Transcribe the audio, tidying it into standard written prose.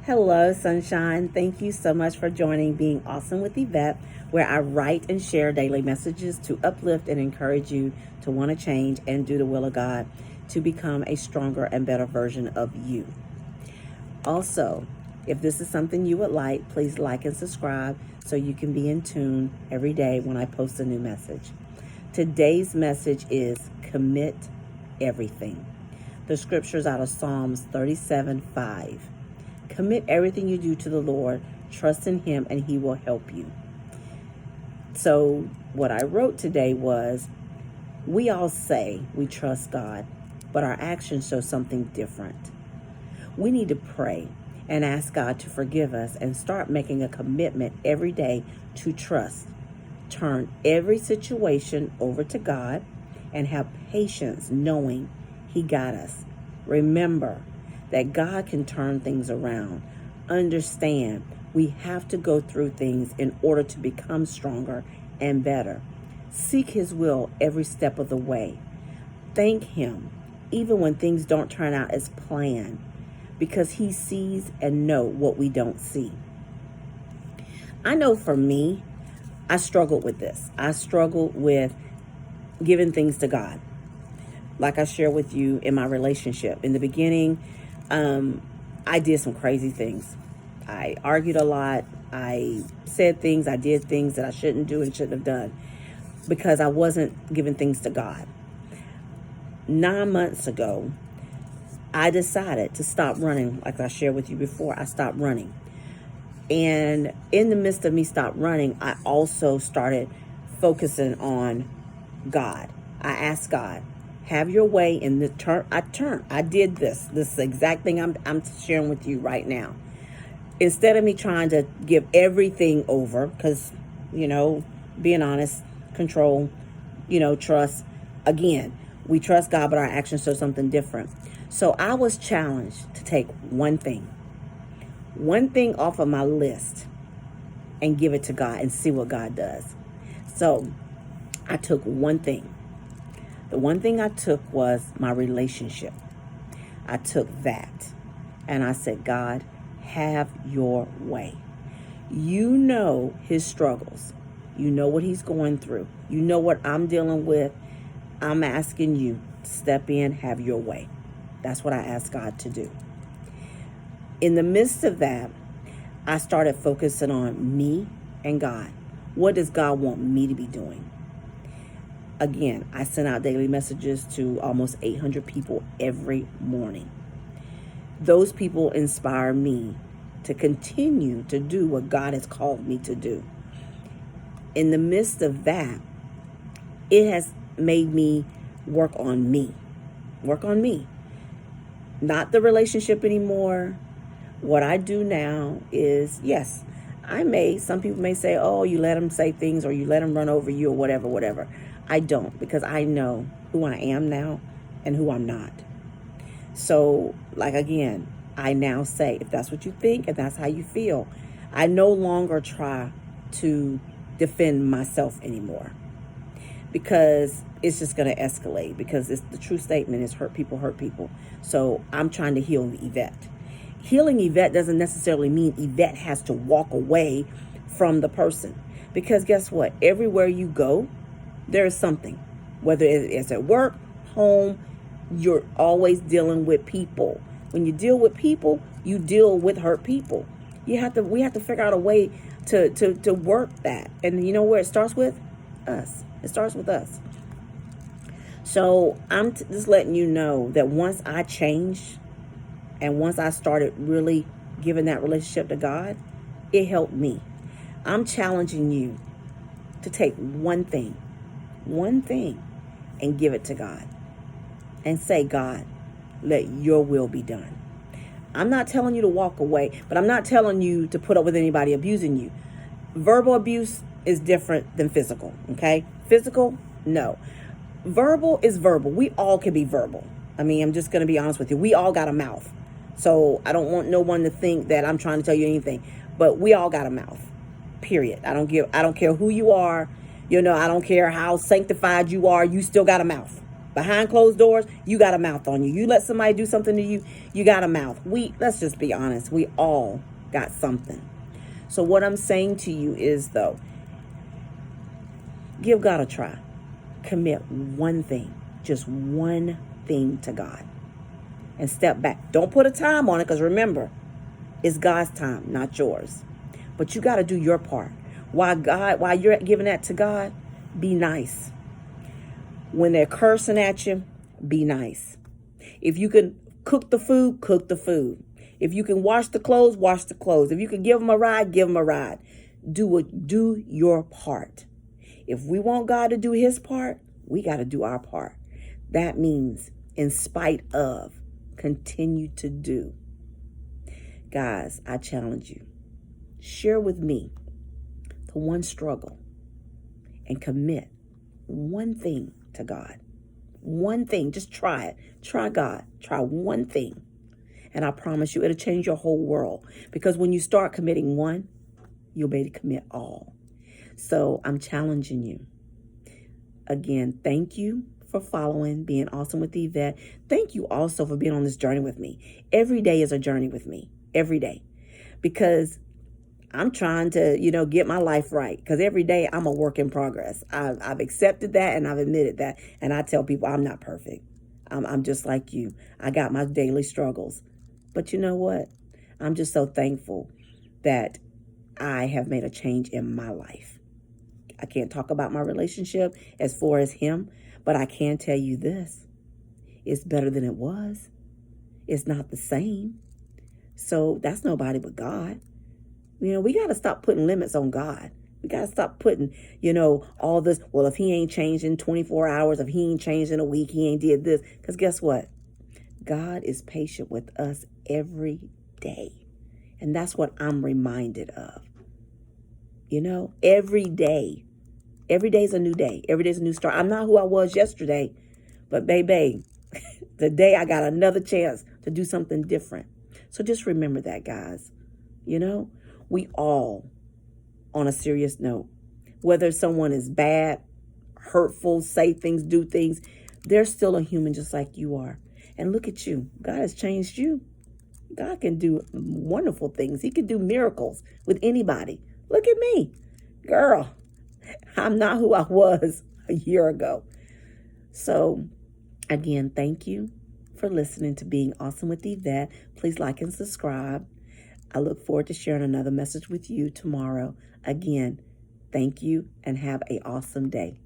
Hello, sunshine. Thank you so much for joining Being Awesome with Yvette, where I write and share daily messages to uplift and encourage you to want to change and do the will of God to become a stronger and better version of you. Also, if this is something you would like, please like and subscribe so you can be in tune every day when I post a new message. Today's message is commit everything. The scripture's out of Psalms 37:5. Commit everything you do to the Lord, trust in Him, and He will help you. So what I wrote today was, we all say we trust God, but our actions show something different. We need to pray and ask God to forgive us and start making a commitment every day to trust. Turn every situation over to God and have patience knowing He got us. Remember that God can turn things around. Understand we have to go through things in order to become stronger and better. Seek His will every step of the way. Thank Him even when things don't turn out as planned, because He sees and knows what we don't see. I know for me, I struggled with this. I struggled with giving things to God. Like I share with you in my relationship. In the beginning, I did some crazy things. I argued a lot. I said things, I did things that I shouldn't do and shouldn't have done because I wasn't giving things to God. 9 months ago, I decided to stop running. Like I shared with you before, I stopped running. And in the midst of me stop running, I also started focusing on God. I asked God, have your way in the turn. I did this. This is the exact thing I'm sharing with you right now. Instead of me trying to give everything over, because, being honest, control, trust. Again, we trust God, but our actions show something different. So I was challenged to take one thing off of my list and give it to God and see what God does. So I took one thing. The one thing I took was my relationship. I took that and I said, God, have your way. You know his struggles. You know what he's going through. You know what I'm dealing with. I'm asking you to step in, have your way. That's what I asked God to do. In the midst of that, I started focusing on me and God. What does God want me to be doing? Again, I send out daily messages to almost 800 people every morning. Those people inspire me to continue to do what God has called me to do. In the midst of that, it has made me work on me. Work on me. Not the relationship anymore. What I do now is, yes, some people may say, oh, you let them say things or you let them run over you or whatever. I don't, because I know who I am now and who I'm not. So, again, I now say, if that's what you think and that's how you feel, I no longer try to defend myself anymore, because it's just going to escalate, because it's the true statement is hurt people. So I'm trying to heal Yvette. Healing Yvette doesn't necessarily mean Yvette has to walk away from the person, because guess what? Everywhere you go, there is something, whether it's at work, home, you're always dealing with people. When you deal with people, you deal with hurt people. We have to figure out a way to work that. And you know where it starts with? Us. It starts with us. So I'm just letting you know that once I changed and once I started really giving that relationship to God, it helped me. I'm challenging you to take one thing, and give it to God. And say, God, let your will be done. I'm not telling you to walk away, but I'm not telling you to put up with anybody abusing you. Verbal abuse is different than physical, okay? Physical, no. Verbal is verbal. We all can be verbal. I'm just going to be honest with you. We all got a mouth. So I don't want no one to think that I'm trying to tell you anything, but we all got a mouth, period. I don't care who you are. I don't care how sanctified you are. You still got a mouth. Behind closed doors, you got a mouth on you. You let somebody do something to you, you got a mouth. Let's just be honest. We all got something. So what I'm saying to you is, though, give God a try. Commit one thing, just one thing to God, and step back. Don't put a time on it, because remember, it's God's time, not yours. But you got to do your part. While you're giving that to God, be nice. When they're cursing at you, be nice. If you can cook the food, cook the food. If you can wash the clothes, wash the clothes. If you can give them a ride, give them a ride. Do your part. If we want God to do his part, we got to do our part. That means, in spite of, continue to do. Guys, I challenge you. Share with me the one struggle and commit one thing to God. One thing. Just try it. Try God. Try one thing. And I promise you, it'll change your whole world. Because when you start committing one, you'll be able to commit all. So I'm challenging you. Again, thank you for following Being Awesome with Yvette. Thank you also for being on this journey with me. Every day is a journey with me. Every day. Because I'm trying to, get my life right. Because every day I'm a work in progress. I've accepted that and I've admitted that. And I tell people I'm not perfect. I'm just like you. I got my daily struggles. But you know what? I'm just so thankful that I have made a change in my life. I can't talk about my relationship as far as him, but I can tell you this. It's better than it was. It's not the same. So that's nobody but God. We got to stop putting limits on God. We got to stop putting, all this. Well, if he ain't changed in 24 hours, if he ain't changed in a week, he ain't did this. Because guess what? God is patient with us every day. And that's what I'm reminded of. Every day. Every day's a new day. Every day's a new start. I'm not who I was yesterday. But baby, today I got another chance to do something different. So just remember that, guys. We all, on a serious note, whether someone is bad, hurtful, say things, do things, they're still a human just like you are. And look at you. God has changed you. God can do wonderful things. He can do miracles with anybody. Look at me. Girl, I'm not who I was a year ago. So, again, thank you for listening to Being Awesome with Yvette. Please like and subscribe. I look forward to sharing another message with you tomorrow. Again, thank you and have an awesome day.